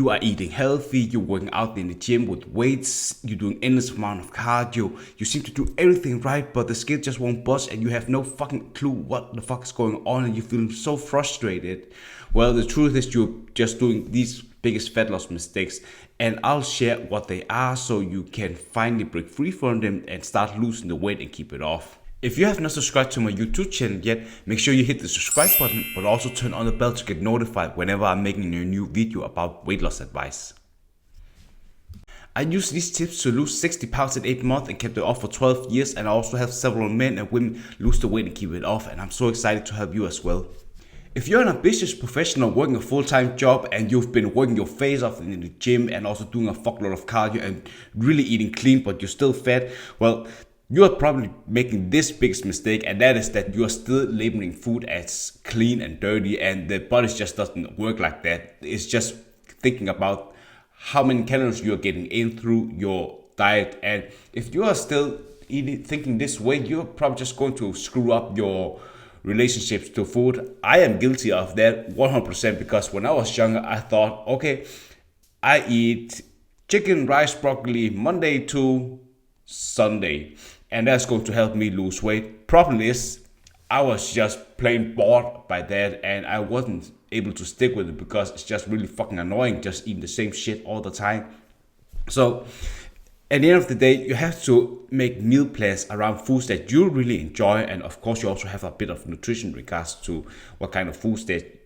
You are eating healthy, you're working out in the gym with weights, you're doing endless amount of cardio, you seem to do everything right, but the scale just won't budge and you have no fucking clue what the fuck is going on and you feel so frustrated. Well, the truth is you're just doing these biggest fat loss mistakes, and I'll share what they are so you can finally break free from them and start losing the weight and keep it off. If you have not subscribed to my YouTube channel yet, make sure you hit the subscribe button, but also turn on the bell to get notified whenever I'm making a new video about weight loss advice. I use these tips to lose 60 pounds in 8 months and kept it off for 12 years, and I also have several men and women lose the weight and keep it off, and I'm so excited to help you as well. If you're an ambitious professional working a full-time job and you've been working your face off in the gym and also doing a fuckload of cardio and really eating clean but you're still fat, well, you are probably making this biggest mistake, and that is that you are still labeling food as clean and dirty, and the body just doesn't work like that. It's just thinking about how many calories you are getting in through your diet, and if you are still thinking this way, you're probably just going to screw up your relationships to food. I am guilty of that 100% because when I was younger, I thought, okay, I eat chicken, rice, broccoli Monday to Sunday, and that's going to help me lose weight. Problem is, I was just plain bored by that, and I wasn't able to stick with it because it's just really fucking annoying just eating the same shit all the time. So at the end of the day, you have to make meal plans around foods that you really enjoy, and of course you also have a bit of nutrition in regards to what kind of foods that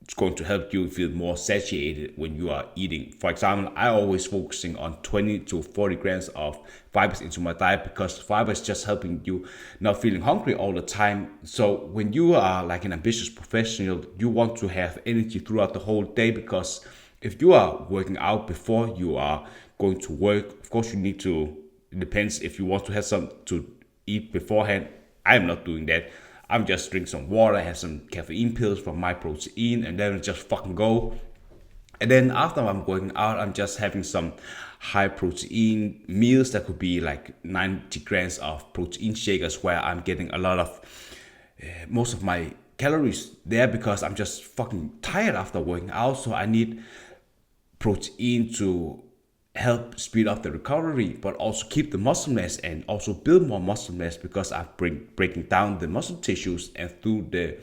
it's going to help you feel more satiated when you are eating. For example, I always focusing on 20 to 40 grams of fibers into my diet because fiber is just helping you not feeling hungry all the time. So when you are like an ambitious professional, you want to have energy throughout the whole day, because if you are working out before you are going to work, of course you need to, it depends if you want to have some to eat beforehand. I'm not doing that. I'm just drinking some water, have some caffeine pills from my protein, and then just fucking go. And then after I'm going out, I'm just having some high protein meals that could be like 90 grams of protein shakers, where I'm getting a lot of, most of my calories there because I'm just fucking tired after working out. So I need protein to help speed up the recovery, but also keep the muscle mass and also build more muscle mass, because I'm breaking down the muscle tissues, and through the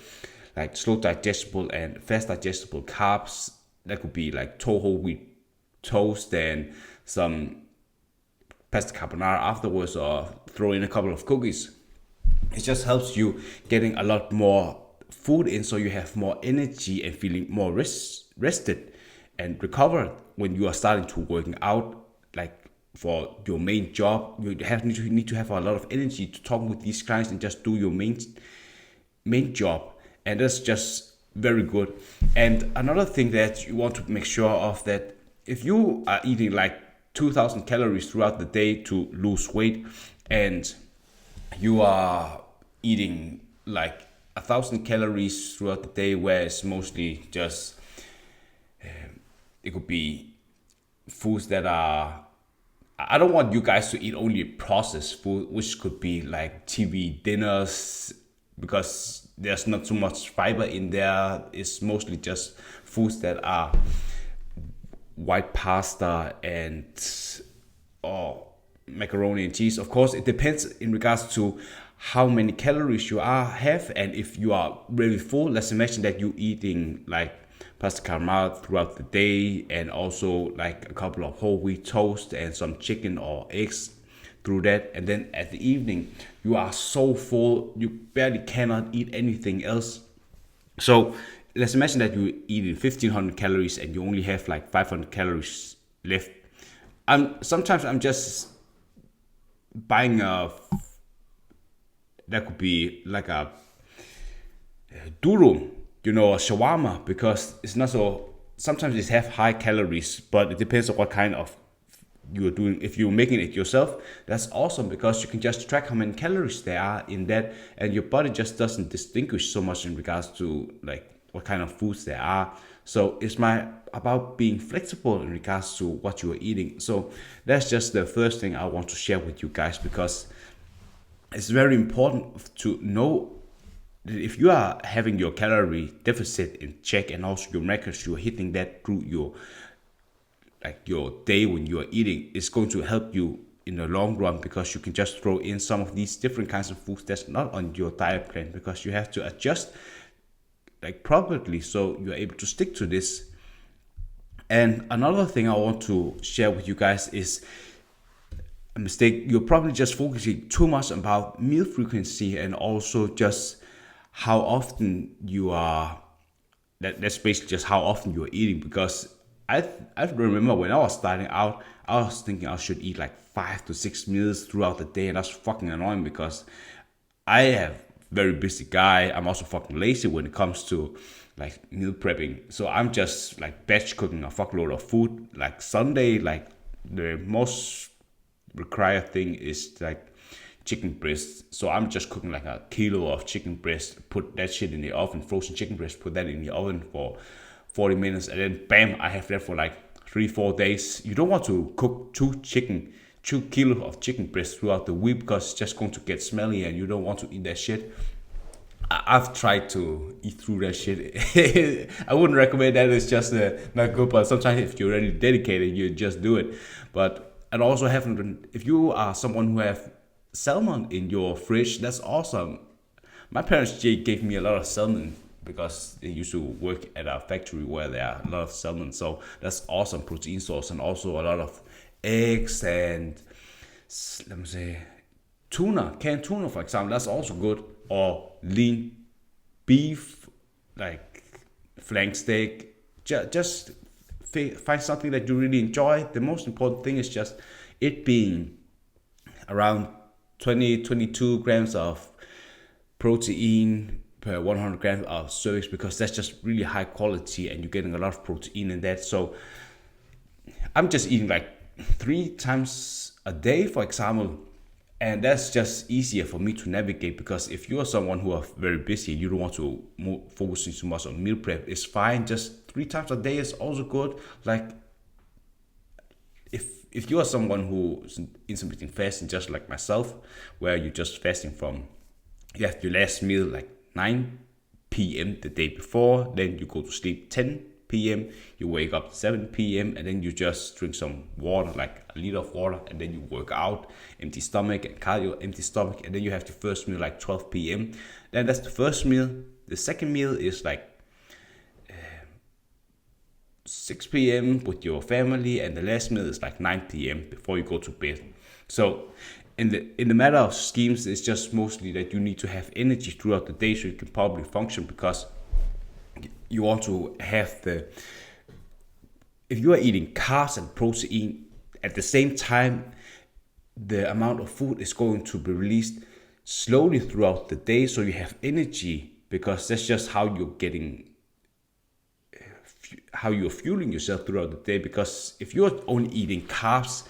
like slow digestible and fast digestible carbs that could be like whole wheat toast and some pasta carbonara afterwards, or throw in a couple of cookies. It just helps you getting a lot more food in, so you have more energy and feeling more rested and recovered when you are starting to working out. Like for your main job, you need to have a lot of energy to talk with these clients and just do your main job, and that's just very good. And another thing that you want to make sure of, that if you are eating like 2,000 calories throughout the day to lose weight, and you are eating like 1,000 calories throughout the day, where it's mostly just it could be foods that are, I don't want you guys to eat only processed food, which could be like TV dinners, because there's not too much fiber in there. It's mostly just foods that are white pasta and macaroni and cheese. Of course, it depends in regards to how many calories you have, and if you are really full, let's imagine that you're eating like pasta carbonara throughout the day, and also like a couple of whole wheat toast and some chicken or eggs through that, and then at the evening you are so full you barely cannot eat anything else. So let's imagine that you're eating 1,500 calories and you only have like 500 calories left. Sometimes I'm just buying that could be like a durum, a shawarma, because it's not so, sometimes it have high calories, but it depends on what kind of you're doing. If you're making it yourself, that's awesome, because you can just track how many calories there are in that, and your body just doesn't distinguish so much in regards to like what kind of foods there are. So it's about being flexible in regards to what you are eating. So that's just the first thing I want to share with you guys, because it's very important to know if you are having your calorie deficit in check, and also your macros, you're hitting that through your like your day when you are eating is going to help you in the long run, because you can just throw in some of these different kinds of foods that's not on your diet plan, because you have to adjust like properly so you're able to stick to this. And another thing I want to share with you guys is a mistake. You're probably just focusing too much about meal frequency and also just how often you are, that's basically just how often you're eating. Because I remember when I was starting out, I was thinking I should eat like 5 to 6 meals throughout the day, and that's fucking annoying because I have very busy guy. I'm also fucking lazy when it comes to like meal prepping. So I'm just like batch cooking a fuckload of food. Like Sunday, like the most required thing is like chicken breast. So I'm just cooking like a kilo of chicken breast, put that shit in the oven, frozen chicken breast, put that in the oven for 40 minutes, and then bam, I have that for like 3-4 days. You don't want to cook 2 kilos of chicken breast throughout the week because it's just going to get smelly and you don't want to eat that shit. I've tried to eat through that shit. I wouldn't recommend that. It's just not good. But sometimes if you're already dedicated, you just do it. But it also haven't. If you are someone who have salmon in your fridge, that's awesome. My parents gave me a lot of salmon because they used to work at a factory where there are a lot of salmon. So that's awesome protein source, and also a lot of eggs and, let me say, tuna, canned tuna, for example. That's also good. Or lean beef, like flank steak. Just find something that you really enjoy. The most important thing is just it being around 22 grams of protein per 100 grams of servings, because that's just really high quality and you're getting a lot of protein in that. So I'm just eating like 3 times a day, for example. And that's just easier for me to navigate, because if you're someone who are very busy, you don't want to focus too much on meal prep, it's fine. Just 3 times a day is also good. Like if you are someone who's intermittent fasting, just like myself, where you're just fasting from, you have your last meal like 9 p.m. the day before, then you go to sleep 10 p.m. You wake up 7 p.m. and then you just drink some water, like a liter of water, and then you work out, empty stomach, and cardio, empty stomach, and then you have the first meal like 12 p.m. Then that's the first meal. The second meal is like 6 p.m. with your family, and the last meal is like 9 p.m. before you go to bed. So in the matter of schemes, it's just mostly that you need to have energy throughout the day so you can probably function, because you want to have if you are eating carbs and protein at the same time, the amount of food is going to be released slowly throughout the day so you have energy, because that's just how you're fueling yourself throughout the day. Because if you're only eating carbs,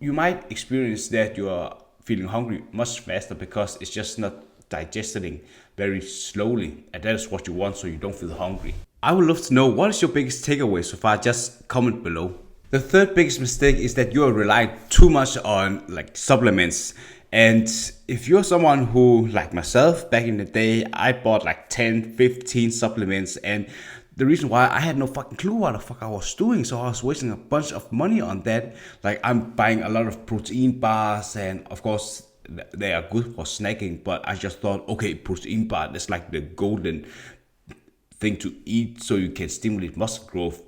you might experience that you are feeling hungry much faster, because it's just not digesting very slowly, and that is what you want, so you don't feel hungry. I would love to know, what is your biggest takeaway so far? Just comment below. The third biggest mistake is that you are relying too much on like supplements. And if you're someone who, like myself, back in the day, I bought like 10-15 supplements, and the reason why, I had no fucking clue what the fuck I was doing, so I was wasting a bunch of money on that. Like I'm buying a lot of protein bars, and of course they are good for snacking, but I just thought, okay, protein bar, that's like the golden thing to eat so you can stimulate muscle growth.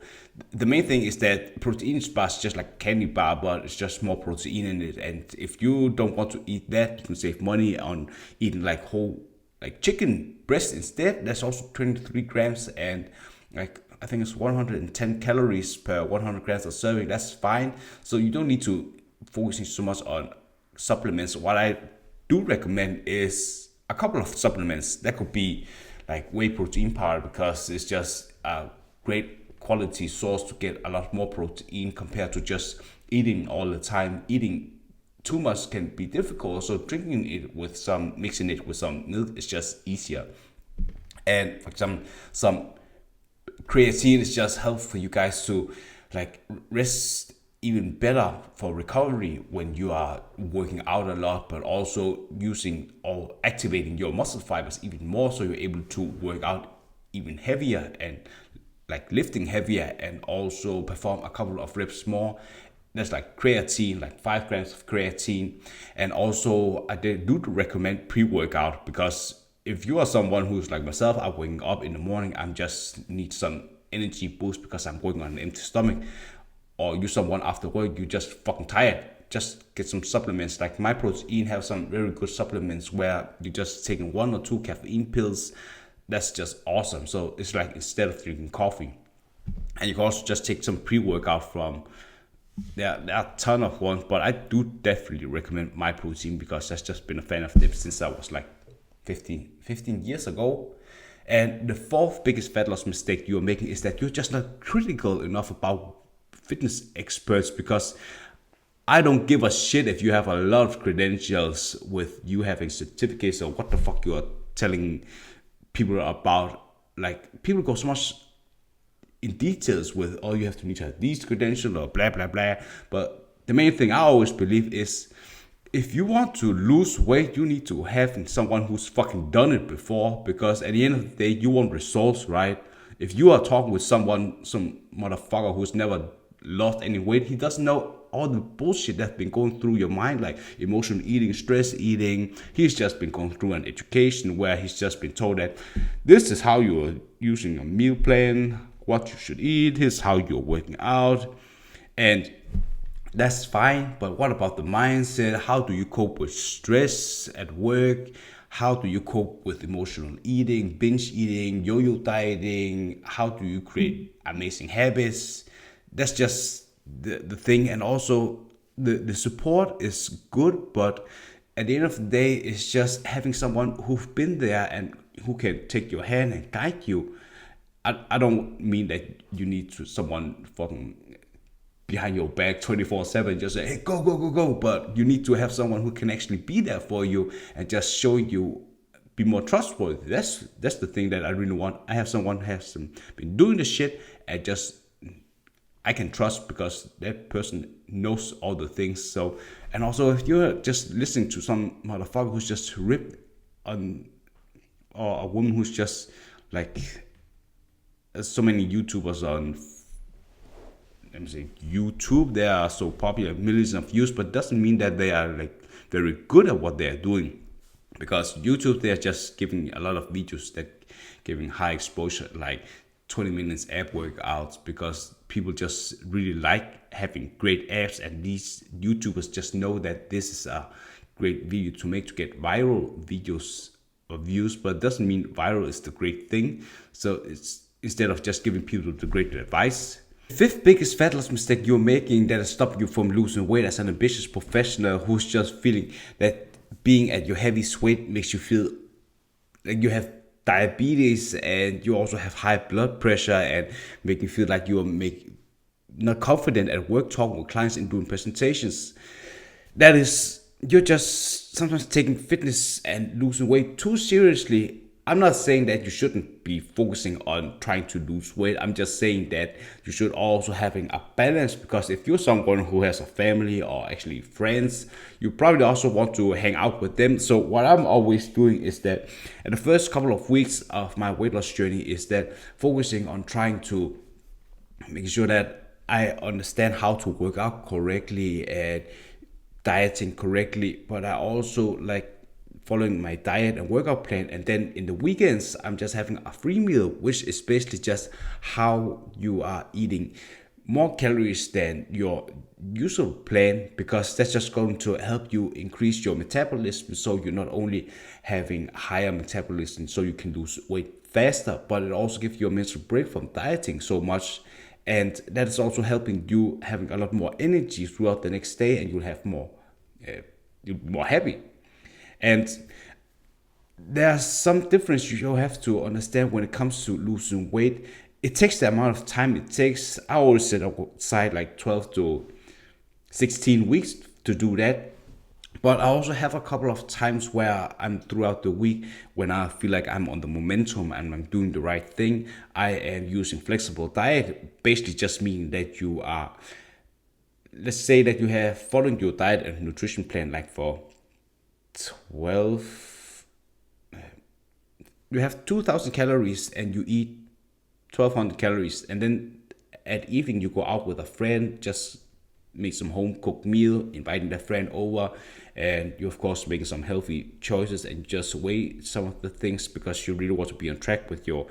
The main thing is that protein bar is just like candy bar, but it's just more protein in it. And if you don't want to eat that, you can save money on eating like whole, like chicken breast instead. That's also 23 grams, and like I think it's 110 calories per 100 grams of serving. That's fine. So you don't need to focusing so much on supplements. What I do recommend is a couple of supplements. That could be like whey protein powder, because it's just a great quality source to get a lot more protein compared to just eating all the time. Eating too much can be difficult, so drinking it with mixing it with some milk is just easier. And for example, some creatine is just helpful for you guys to like rest even better for recovery when you are working out a lot, but also using or activating your muscle fibers even more, so you're able to work out even heavier and like lifting heavier and also perform a couple of reps more, there's like creatine, like 5 grams of creatine. And also I do recommend pre-workout, because if you are someone who's like myself, I'm waking up in the morning, I'm just need some energy boost because I'm working on an empty stomach, or you someone after work, you just fucking tired, just get some supplements. Like My Protein have some very good supplements where you're just taking 1 or 2 caffeine pills. That's just awesome. So it's like instead of drinking coffee. And you can also just take some pre-workout from, there are a ton of ones, but I do definitely recommend My Protein, because I've just been a fan of them since I was like 15 years ago. And the fourth biggest fat loss mistake you're making is that you're just not critical enough about fitness experts, because I don't give a shit if you have a lot of credentials with you having certificates or what the fuck you are telling people about. Like, people go so much in details with, oh, you have to need to have these credentials or blah blah blah. But the main thing I always believe is, if you want to lose weight, you need to have someone who's fucking done it before, because at the end of the day, you want results, right? If you are talking with someone, some motherfucker who's never lost any weight, he doesn't know all the bullshit that's been going through your mind, like emotional eating, stress eating. He's just been going through an education where he's just been told that this is how you're using a meal plan, what you should eat, here's how you're working out. And that's fine, but what about the mindset? How do you cope with stress at work? How do you cope with emotional eating, binge eating, yo-yo dieting? How do you create amazing habits? That's just the thing. And also the support is good, but at the end of the day, it's just having someone who's been there and who can take your hand and guide you. I don't mean that you need to someone fucking behind your back 24/7 just say, hey, go go go go, but you need to have someone who can actually be there for you and just showing you, be more trustworthy. That's the thing that I really want. I have someone who has been doing the shit and just I can trust, because that person knows all the things. So, and also if you're just listening to some motherfucker who's just ripped on, or a woman who's just like, there's so many YouTubers on, let me say, YouTube, they are so popular, millions of views, but doesn't mean that they are like very good at what they are doing. Because YouTube, they are just giving a lot of videos that giving high exposure, like 20 minutes ab workouts, because people just really like having great abs, and these YouTubers just know that this is a great video to make, to get viral videos or views, but it doesn't mean viral is the great thing. So it's, instead of just giving people the great advice. Fifth biggest fat loss mistake you're making that has stopped you from losing weight as an ambitious professional who's just feeling that being at your heaviest weight makes you feel like you have diabetes, and you also have high blood pressure, and make you feel like you are not confident at work, talking with clients and doing presentations. That is, you're just sometimes taking fitness and losing weight too seriously. I'm not saying that you shouldn't be focusing on trying to lose weight. I'm just saying that you should also having a balance, because if you're someone who has a family or actually friends, you probably also want to hang out with them. So what I'm always doing is that in the first couple of weeks of my weight loss journey is that focusing on trying to make sure that I understand how to work out correctly and dieting correctly, but I also like following my diet and workout plan. And then in the weekends, I'm just having a free meal, which is basically just how you are eating more calories than your usual plan, because that's just going to help you increase your metabolism. So you're not only having higher metabolism so you can lose weight faster, but it also gives you a mental break from dieting so much. And that is also helping you having a lot more energy throughout the next day, and you'll have more, you'll be more happy. And there's some difference you have to understand when it comes to losing weight. It takes the amount of time it takes. I always set aside like 12 to 16 weeks to do that. But I also have a couple of times where I'm throughout the week when I feel like I'm on the momentum and I'm doing the right thing. I am using flexible diet, basically just meaning that you are, let's say that you have following your diet and nutrition plan like for 12, you have 2,000 calories and you eat 1200 calories, and then at evening you go out with a friend, just make some home cooked meal, inviting that friend over, and you of course making some healthy choices and just weigh some of the things because you really want to be on track with your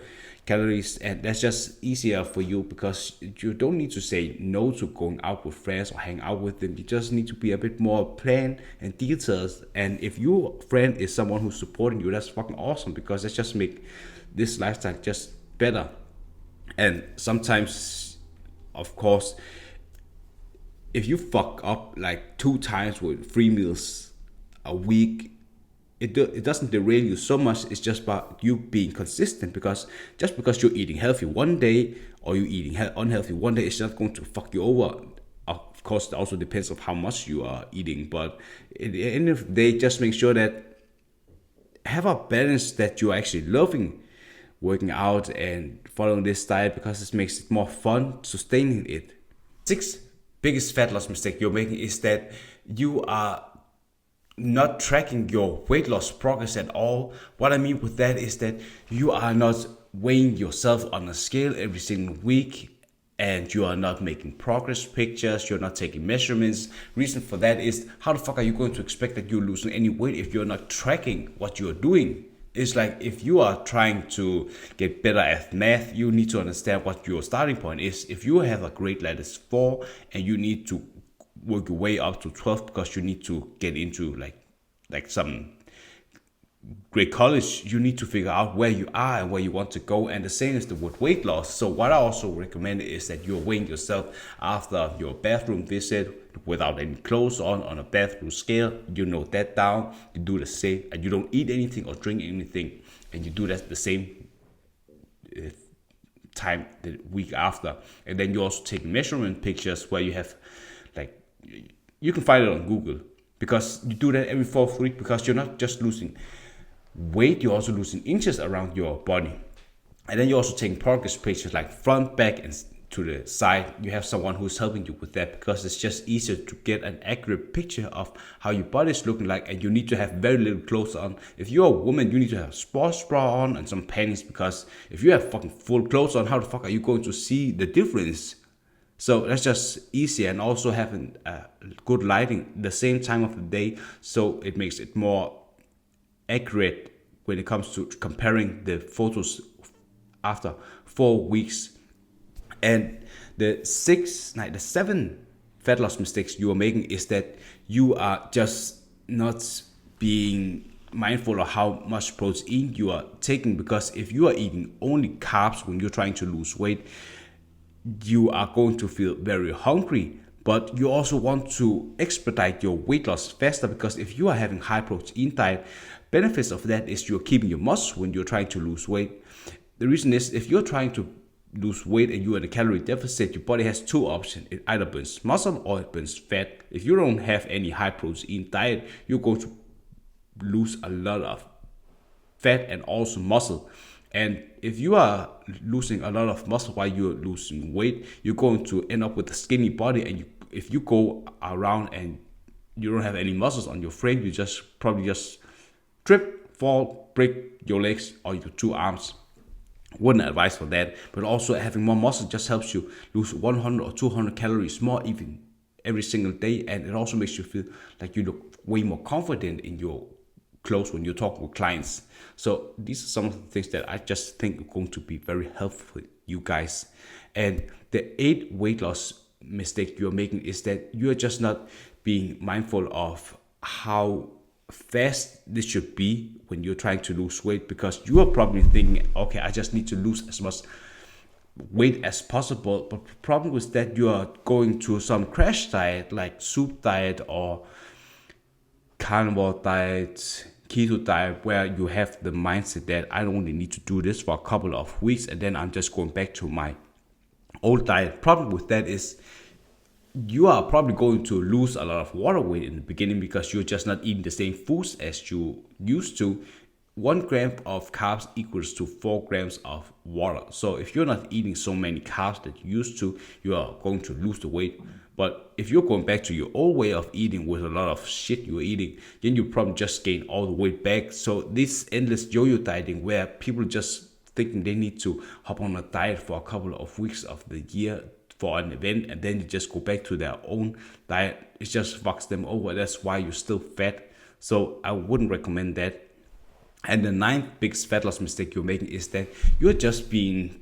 calories. And that's just easier for you because you don't need to say no to going out with friends or hang out with them. You just need to be a bit more planned and details. And if your friend is someone who's supporting you, that's fucking awesome, because that just make this lifestyle just better. And sometimes, of course, if you fuck up like 2 times with 3 meals a week, it doesn't derail you so much. It's just about you being consistent, because just because you're eating healthy one day or you're eating unhealthy one day, it's not going to fuck you over. Of course, it also depends on how much you are eating, but at the end of the day, just make sure that have a balance, that you're actually loving working out and following this diet, because it makes it more fun sustaining it. 6th biggest fat loss mistake you're making is that you are not tracking your weight loss progress at all. What I mean with that is that you are not weighing yourself on a scale every single week, and you are not making progress pictures, you're not taking measurements. Reason for that is, how the fuck are you going to expect that you're losing any weight if you're not tracking what you're doing? It's like, if you are trying to get better at math, you need to understand what your starting point is. If you have a grade that is 4 and you need to work your way up to 12 because you need to get into like some great college, you need to figure out where you are and where you want to go. And the same is with weight loss. So what I also recommend is that you're weighing yourself after your bathroom visit without any clothes on a bathroom scale. You note that down, you do the same, and you don't eat anything or drink anything, and you do that the same time the week after. And then you also take measurement pictures where you have, like, you can find it on Google, because you do that every 4th week, because you're not just losing weight, you're also losing inches around your body. And then you're also taking progress pictures, like front, back, and to the side. You have someone who's helping you with that, because it's just easier to get an accurate picture of how your body is looking like. And you need to have very little clothes on. If you're a woman, you need to have a sports bra on and some panties, because if you have fucking full clothes on, how the fuck are you going to see the difference? So that's just easier. And also having good lighting the same time of the day, so it makes it more accurate when it comes to comparing the photos after 4 weeks. And the 7 fat loss mistakes you are making is that you are just not being mindful of how much protein you are taking. Because if you are eating only carbs when you're trying to lose weight, you are going to feel very hungry, but you also want to expedite your weight loss faster, because if you are having high protein diet, benefits of that is you're keeping your muscle when you're trying to lose weight. The reason is, if you're trying to lose weight and you're in a calorie deficit, your body has 2 options. It either burns muscle or it burns fat. If you don't have any high protein diet, you're going to lose a lot of fat and also muscle. And if you are losing a lot of muscle while you're losing weight, you're going to end up with a skinny body. And if you go around and you don't have any muscles on your frame, you probably just trip, fall, break your legs or your 2 arms. Wouldn't advise for that. But also, having more muscle just helps you lose 100 or 200 calories more even every single day. And it also makes you feel like you look way more confident in your clothes when you're talking with clients. So these are some of the things that I just think are going to be very helpful for you guys. And the 8th weight loss mistake you're making is that you're just not being mindful of how fast this should be when you're trying to lose weight, because you are probably thinking, okay, I just need to lose as much weight as possible. But the problem is that you are going to some crash diet, like soup diet or carnivore diet, keto diet, where you have the mindset that I only need to do this for a couple of weeks and then I'm just going back to my old diet. Problem with that is you are probably going to lose a lot of water weight in the beginning, because you're just not eating the same foods as you used to. 1 gram of carbs equals to 4 grams of water. So if you're not eating so many carbs that you used to, you are going to lose the weight. But if you're going back to your old way of eating with a lot of shit you were eating, then you probably just gain all the weight back. So this endless yo-yo dieting, where people just thinking they need to hop on a diet for a couple of weeks of the year for an event, and then you just go back to their own diet. It just fucks them over. That's why you're still fat. So I wouldn't recommend that. And the ninth biggest fat loss mistake you're making is that you're just being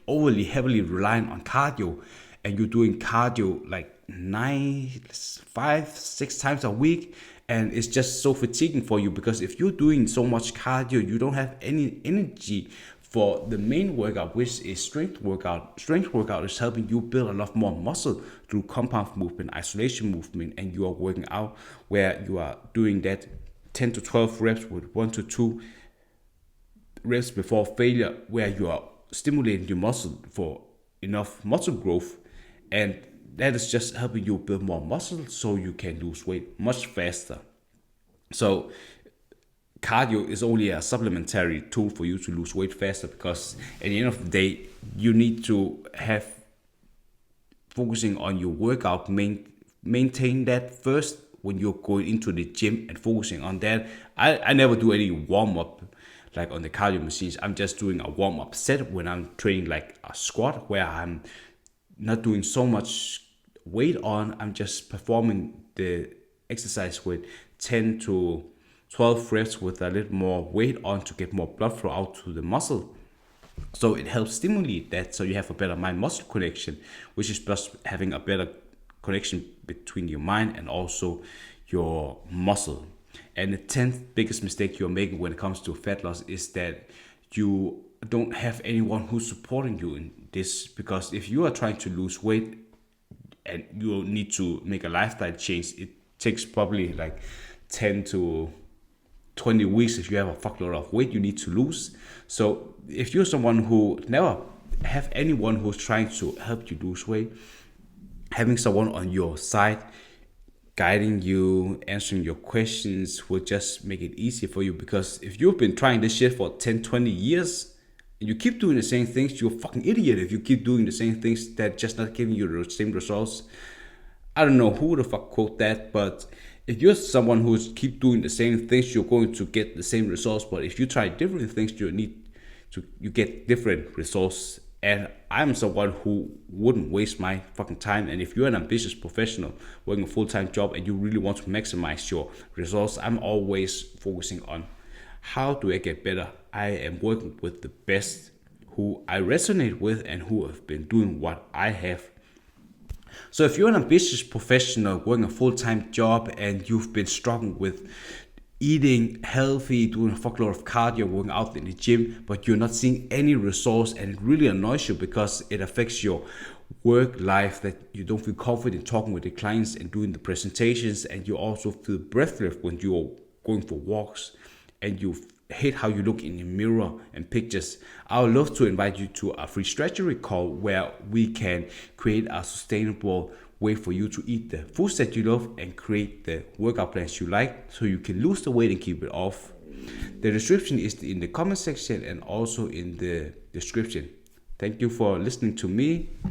overly heavily reliant on cardio, and you're doing cardio like 5-6 times a week, and it's just so fatiguing for you, because if you're doing so much cardio, you don't have any energy for the main workout, which is strength workout. Strength workout is helping you build a lot more muscle through compound movement, isolation movement, and you are working out where you are doing that 10 to 12 reps with 1 to 2 reps before failure, where you are stimulating your muscle for enough muscle growth, and that is just helping you build more muscle so you can lose weight much faster. So cardio is only a supplementary tool for you to lose weight faster, because at the end of the day, you need to have focusing on your workout, maintain that first when you're going into the gym and focusing on that. I never do any warm-up like on the cardio machines. I'm just doing a warm-up set when I'm training like a squat, where I'm not doing so much weight on. I'm just performing the exercise with 10 to 12 reps with a little more weight on to get more blood flow out to the muscle. So it helps stimulate that, so you have a better mind-muscle connection, which is plus having a better connection between your mind and also your muscle. And the 10th biggest mistake you're making when it comes to fat loss is that you don't have anyone who's supporting you in this. Because if you are trying to lose weight and you need to make a lifestyle change, it takes probably like 10 to 20 weeks if you have a fuckload of weight you need to lose. So if you're someone who never have anyone who's trying to help you lose weight, having someone on your side guiding you, answering your questions will just make it easier for you. Because if you've been trying this shit for 10-20 years and you keep doing the same things, you're a fucking idiot if you keep doing the same things that just not giving you the same results. I don't know who the fuck quote that, but if you're someone who's keep doing the same things, you're going to get the same results. But if you try different things, you get different results. And I'm someone who wouldn't waste my fucking time. And if you're an ambitious professional working a full-time job and you really want to maximize your results, I'm always focusing on how do I get better. I am working with the best who I resonate with and who have been doing what I have. So if you're an ambitious professional working a full-time job and you've been struggling with eating healthy, doing a fuckload of cardio, working out in the gym, but you're not seeing any results, and it really annoys you because it affects your work life, that you don't feel confident talking with the clients and doing the presentations, and you also feel breathless when you're going for walks, and you hate how you look in the mirror and pictures, I would love to invite you to a free strategy call where we can create a sustainable way for you to eat the foods that you love and create the workout plans you like, so you can lose the weight and keep it off. The description is in the comment section and also in the description. Thank you for listening to me.